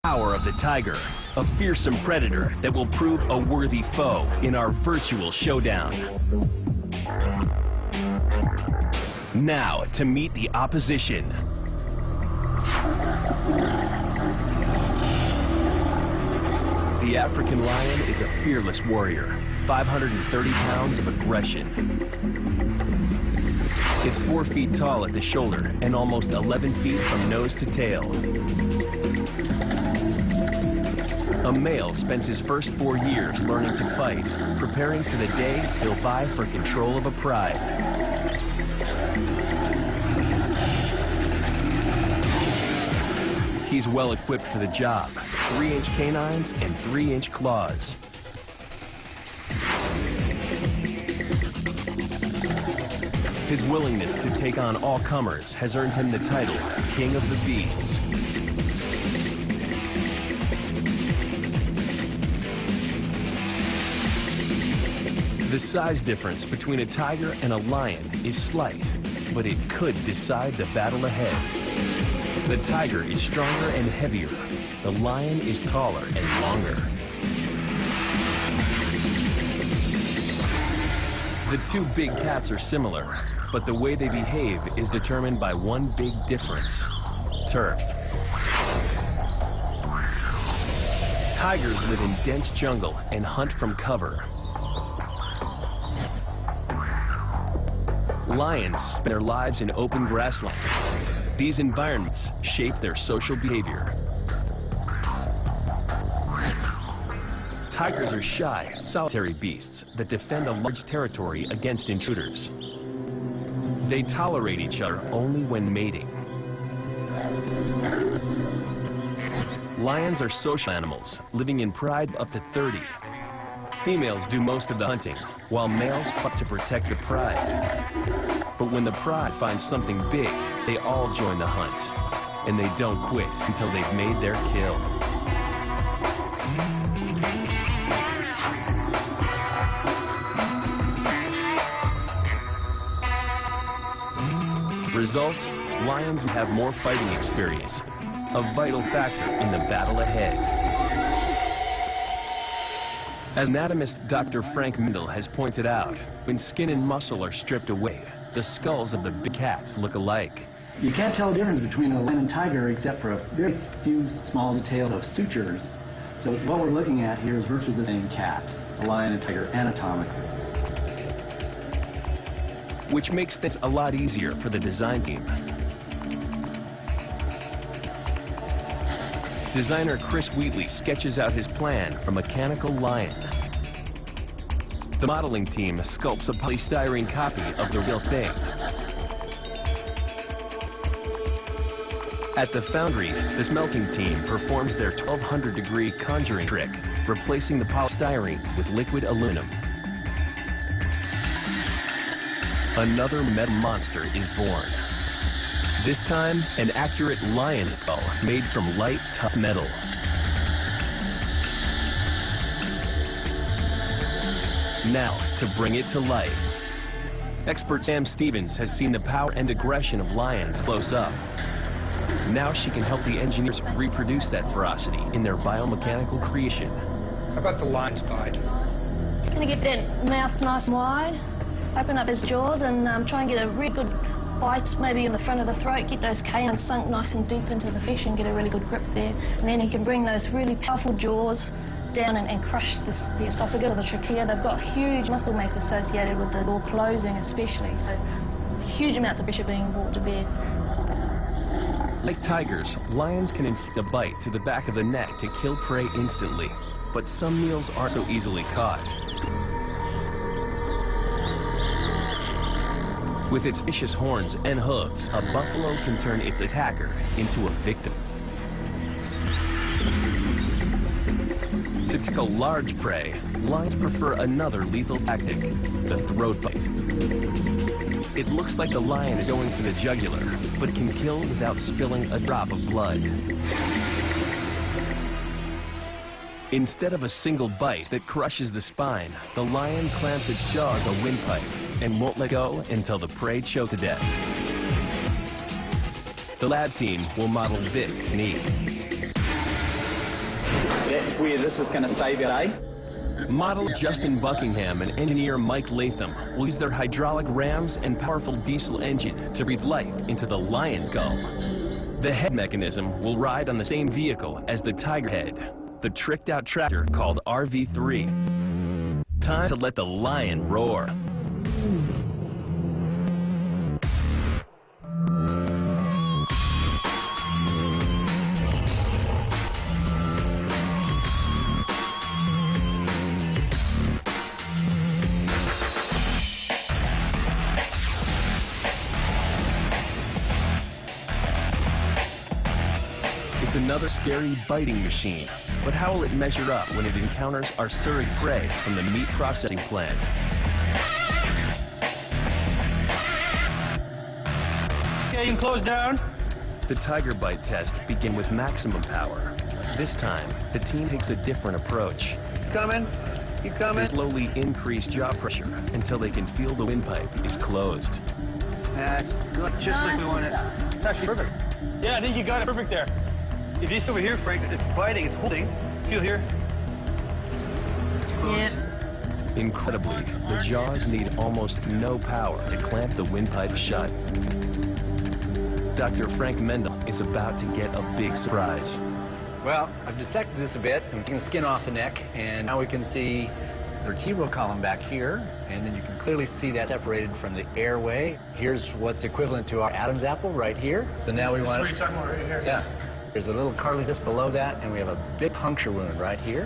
Power of the tiger, a fearsome predator that will prove a worthy foe in our virtual showdown. Now, to meet the opposition. The African lion is a fearless warrior, 530 pounds of aggression. It's 4 feet tall at the shoulder and almost 11 feet from nose to tail. A male spends his first 4 years learning to fight, preparing for the day he'll vie for control of a pride. He's well equipped for the job, 3-inch canines and 3-inch claws. His willingness to take on all comers has earned him the title, King of the Beasts. The size difference between a tiger and a lion is slight, but it could decide the battle ahead. The tiger is stronger and heavier. The lion is taller and longer. The two big cats are similar, but the way they behave is determined by one big difference: turf. Tigers live in dense jungle and hunt from cover. Lions spend their lives in open grassland. These environments shape their social behavior. Tigers are shy, solitary beasts that defend a large territory against intruders. They tolerate each other only when mating. Lions are social animals, living in pride up to 30. Females do most of the hunting, while males fight to protect the pride. But when the pride finds something big, they all join the hunt, and they don't quit until they've made their kill. Result, lions have more fighting experience, a vital factor in the battle ahead. As anatomist Dr. Frank Mendel has pointed out, when skin and muscle are stripped away, the skulls of the big cats look alike. You can't tell the difference between a lion and tiger except for a very few small details of sutures. So what we're looking at here is virtually the same cat, a lion and tiger anatomically. Which makes things a lot easier for the design team. Designer Chris Wheatley sketches out his plan for Mechanical Lion. The modeling team sculpts a polystyrene copy of the real thing. At the foundry, the smelting team performs their 1200-degree conjuring trick, replacing the polystyrene with liquid aluminum. Another metal monster is born. This time, an accurate lion skull made from light, tough metal. Now, to bring it to life. Expert Sam Stevens has seen the power and aggression of lions close up. Now she can help the engineers reproduce that ferocity in their biomechanical creation. How about the lion's bite? Gonna get that mouth nice and wide, open up his jaws and try and get a really good bite, maybe in the front of the throat, get those canines sunk nice and deep into the flesh and get a really good grip there. And then he can bring those really powerful jaws down and crush the esophagus or the trachea. They've got huge muscle mass associated with the door closing especially, so huge amounts of pressure being brought to bear. Like tigers, lions can inflict a bite to the back of the neck to kill prey instantly, but some meals aren't so easily caught. With its vicious horns and hooves, a buffalo can turn its attacker into a victim. To tackle large prey, lions prefer another lethal tactic, the throat bite. It looks like the lion is going for the jugular, but can kill without spilling a drop of blood. Instead of a single bite that crushes the spine, the lion clamps its jaws a windpipe and won't let go until the prey choke to death. The lab team will model this technique. where this is going to save our day. Model Justin Buckingham and engineer Mike Latham will use their hydraulic rams and powerful diesel engine to breathe life into the Lion's gull. The head mechanism will ride on the same vehicle as the Tigre head, the tricked-out tractor called RV3. Time to let the lion roar. It's another scary biting machine, but how will it measure up when it encounters our surrogate prey from the meat processing plant? Okay, you can close down. The Tiger Bite test begin with maximum power. This time, the team takes a different approach. Coming. You coming? They slowly increase jaw pressure until they can feel the windpipe is closed. That's good, just like we want it. It's actually perfect. Yeah, I think you got it perfect there. If you see over here, Frank, it's biting, it's holding. Feel here. Yeah. Incredibly, the jaws need almost no power to clamp the windpipe shut. Dr. Frank Mendel is about to get a big surprise. Well, I've dissected this a bit. I'm taking the skin off the neck, and now we can see the vertebral column back here, and then you can clearly see that separated from the airway. Here's what's equivalent to our Adam's apple right here. So now we want to... That's what you're talking about right here. Yeah. There's a little cartilage just below that, and we have a big puncture wound right here.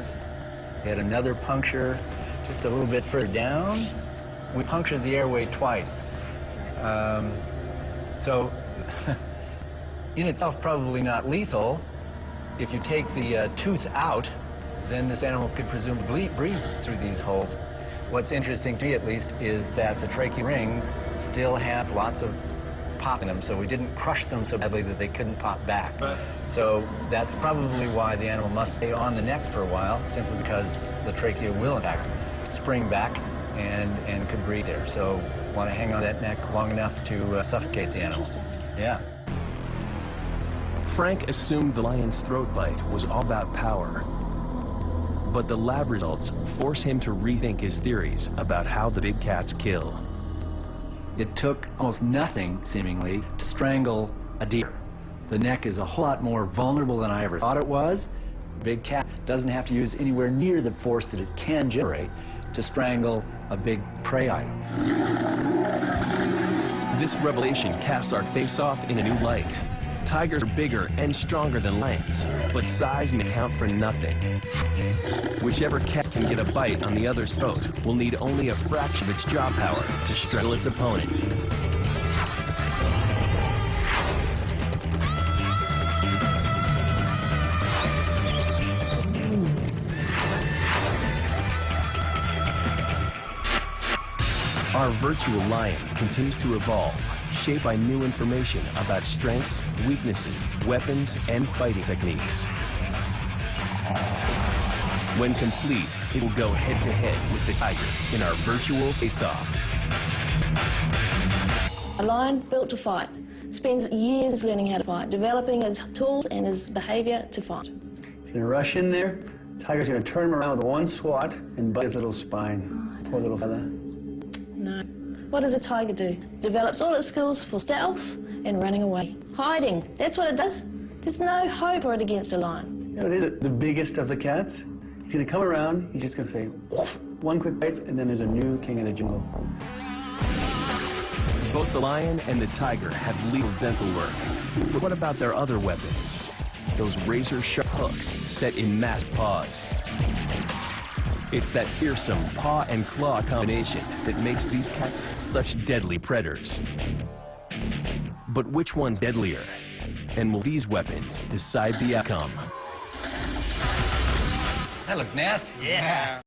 We had another puncture just a little bit further down. We punctured the airway twice. So, in itself, probably not lethal. If you take the tooth out, then this animal could presumably breathe through these holes. What's interesting to me, at least, is that the tracheal rings still have lots of pop in them, so we didn't crush them so badly that they couldn't pop back. So that's probably why the animal must stay on the neck for a while, simply because the trachea will, in fact, spring back and could breathe there. So want to hang on that neck long enough to suffocate the animal. Yeah. Frank assumed the lion's throat bite was all about power. But the lab results force him to rethink his theories about how the big cats kill. It took almost nothing, seemingly, to strangle a deer. The neck is a whole lot more vulnerable than I ever thought it was. The big cat doesn't have to use anywhere near the force that it can generate to strangle a big prey item. This revelation casts our face-off in a new light. Tigers are bigger and stronger than lions, but size may count for nothing. Whichever cat can get a bite on the other's throat will need only a fraction of its jaw power to strangle its opponent. Our virtual lion continues to evolve, shaped by new information about strengths, weaknesses, weapons, and fighting techniques. When complete, it will go head-to-head with the tiger in our virtual face-off. A lion built to fight spends years learning how to fight, developing his tools and his behavior to fight. He's going to rush in there. Tiger's going to turn him around with one swat and bite his little spine. Poor little fella. No. What does a tiger do? Develops all its skills for stealth and running away. Hiding. That's what it does. There's no hope for it against a lion. You know, it is the biggest of the cats. He's going to come around. He's just going to say, woof, one quick bite, and then there's a new king of the jungle. Both the lion and the tiger have lethal dental work. But what about their other weapons? Those razor-sharp hooks set in masked paws. It's that fearsome paw and claw combination that makes these cats such deadly predators. But which one's deadlier? And will these weapons decide the outcome? That looked nasty. Yeah.